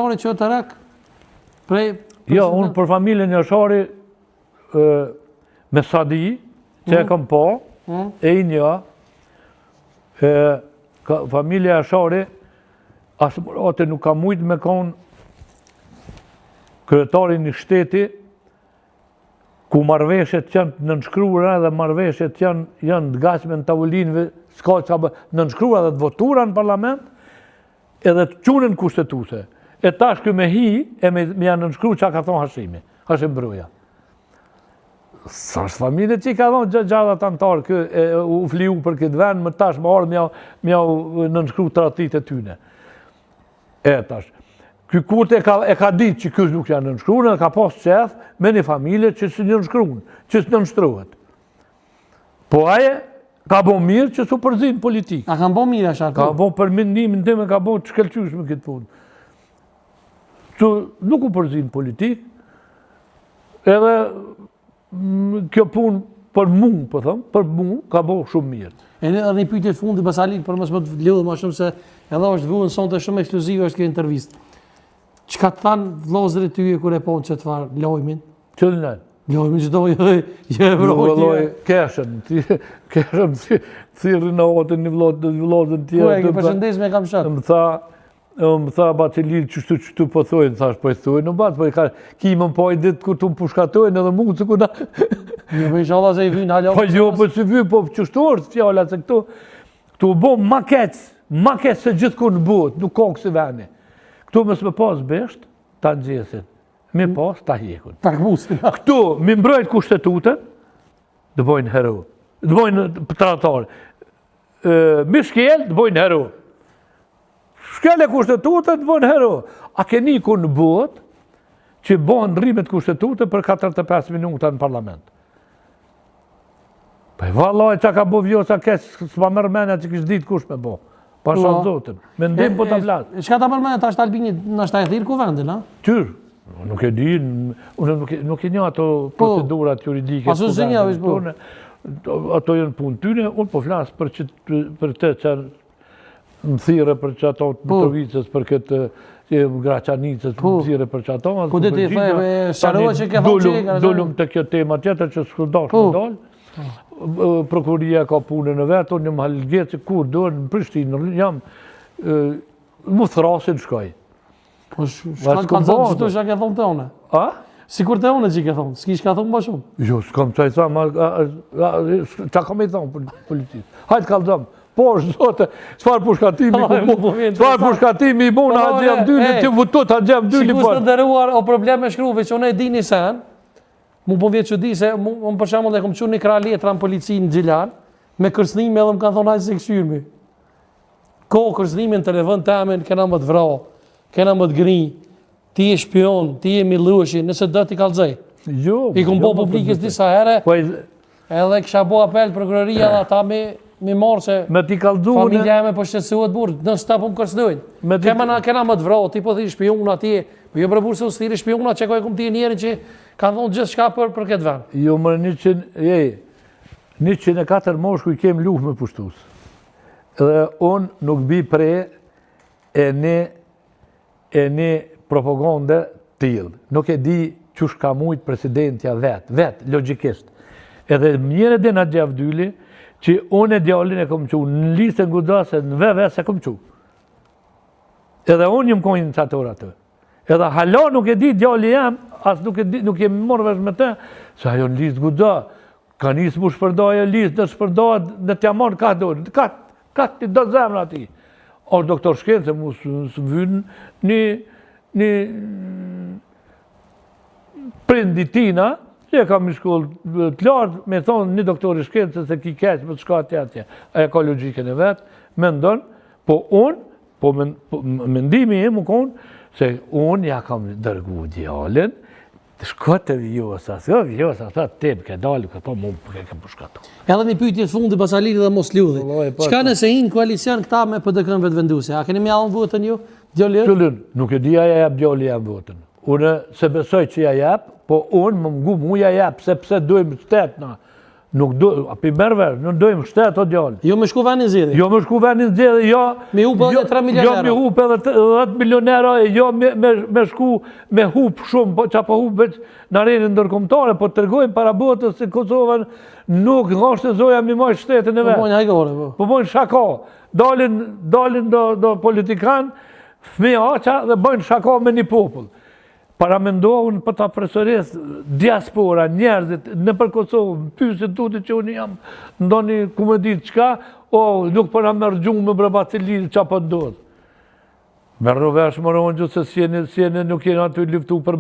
Që të rek, prej... Jo, unë për familjen Jashari, me Sadi, që e kam po, e i një, familja Jashari, asë mërate nuk ka mujtë me konë kryetarin një shteti, ku marveshet janë nënshkruara dhe marveshet janë të gatshme në tavolinëve, s'ka që nënshkruara dhe të votura në parlament, edhe të qunën kushtetuse. E tash kjo me hi, e me janë nënshkru që ka thonë Hashimi, Hashim Bruja. Sa është familje që i ka thonë gjadat antarë, u fliu për këtë vend, më tash më orë mja nënshkru tradit e tyne. E tash. Ky kurte e ka ditë që kjo nuk janë nënshkruën, e ka pas qef me një familje që së nënshkruën, që së nënshkruhet. Po aje ka bo mirë që su përzin politikë. A kanë bo mirë asha? Ka bo për mendimin tim e ka bo të shkelqysh me këtë punë. Që nuk u përzin politikë, edhe kjo punë për mu, për mu, ka bo shumë mirë. E në një pyetje fundi Basalit, për mësë më të lidhë ma shumë se edhe është vuën sonte shumë ekskluzive është kjo intervistë. Çka të thanë vllazërit ty kur e ponë që të farë lojmin? Që në nënë? Lojmin që do jë vrojtje. Keshën, thirë në otën një vllazën tjerë. Ku e ke përshëndes me kam shatë? Më tha Batelir qështu po thojnë, thash po i thojnë në batë, po i ka kimën po i ditë kur të më pushkatojnë edhe mund se ku na... Një për inshallah se i vynë halon. Po jo, po si vynë, po qështu është fjallat se këtu bo ma kec se gjithë kur në botë, nuk ka kësi veni. Këtu mësë me pas besht, ta nxesin, me pas, ta hjekun. Ta këbusin. Këtu, mi mbrojt kushtetutën, dë bojnë hero, dë bojnë tratarë. Mi shkel, dë bojnë hero. Shkel e kushtetutën, dë bojnë hero. A keni ku në botë, që bojnë rrimet kushtetutën për 45 minuta në parlament. Pa i vallaj që ka bo vjosa kesë, s'ma mërë menja që kishë ditë kush me bo. Pa shanë zotën, me ndim po të vlasë. Shka ta përmene ta është Albini në shta e thirë ku vendin, a? Tyrë, nuk e di, nuk e një ato procedurat juridike. Pasu zë një avishë po? Ato jenë punë tyne, unë po flasë për të që më thire për që ato të Mitrovicës, për këtë Graçanicës, më thire për që ato. Ku dhe ti thëjë, sharohet që ke thonë që e ka rëzërë? Dollum të kjo tema tjetër që s'kudash më dollë. Prokuria ka punën në vetë, unë jam halgjetë që kur dojnë në Prishtinë, jam më thrasin shkoj. Po shka ka zonë që të shka ke thonë të one? A? Si kur të one që ke thonë, s'ki shka thonë ma shumë? Jo, s'kam që i thamë, qa kam i thamë për policisë. Hajtë kalëzëm, po është zote, s'far pushkatimi i muna a gjem dyli, që vëtot a gjem dyli. Si kusë të dëruar o probleme shkruve që unë e dini sen, mu po vjetë që di se, unë për shemë dhe kom qurë një kra letra në policinë në Gjilan, me kërsnime edhe më kanë thonë hajtë se këshyrmi. Ko kërsnimin të revën të amin, kena më të vra, kena më të gri, ti e shpion, ti e milushi, nëse do t'i kalzej. Jo. I kom bo publikës disa herë, edhe kësha bo apel prokuroria dhe ata mi marë se familja e me po shqetsuhet burë, nësë ta po më kërsnojnë. Kena më të vra, ti po thiri shpiona, ti e, jo bre burë se u thiri shpiona, që ko e kom ti e njerin që kanë thonë gjithë shka për këtë vend. Jo, mërë 104 moshku i kem luh me pushtus. Dhe unë nuk bi prej e një propagande t'ilë. Nuk e di që shka mujtë presidentja vetë, logikisht. Edhe mjere dhe në gjavdyli, që unë e djallin e kom qu, në listë në gudase, në veve se kom qu. Edhe unë jëmë kojnë në qator atë. Edhe hala nuk e di djalli jam, as nuk jemi morë vesh me te, se ajo në listë guda, ka njësë mu shpërdoj e listë, në shpërdoj, në t'ja marë ka dojnë, ka t'i do zemra ati. Or doktor shkencë, mu së vynë një prindi tina, që e kam i shkollë të lartë, me thonë një doktor i shkencë, se ki keqë për të shka atje, aja ka logikën e vetë, me ndonë, po unë, po mendimi e më konë, se unë ja kam dërgu djallin, të shkote vjosa, sa tem ke dalë, po mu ke përshkatu. Edhe një pyetje fundi Basaliri dhe mos ljudhi. Qka nëse hinë koalicion këta me PDK-n vetë venduse? A keni me alën votën ju? Qëllin, nuk e di ja jep djalli jam votën. Unë se besoj që ja jep, po unë më ngu mu ja jep, sepse dojmë shtetna. Nuk do, api merve, nuk dojmë shtetë o djallë. Jo me shku venin zjedhe. Jo me shku venin zjedhe, jo... Me hup edhe 3 milionera. Jo me hup edhe 10 milionera, jo me shku me hup shumë, që po hup veç në arenin ndërkombëtare, po të tërgojmë para botës se Kosova nuk ngashtë zoja mi maj shtetën e vetë. Po bojnë hajgore, po. Po bojnë shaka. Dalin do politikan, fmi haqa dhe bojnë shaka me një popull. Paramendohën për ta presoris diaspora, njerëzit në për Kosovë, pysit tuti që unë jam ndoni ku me ditë qka, nuk për a mërë gjumë me brabacilirë qa për ndodhë. Me rëvesh më rënë gjithë se sjene nuk jena të luftu për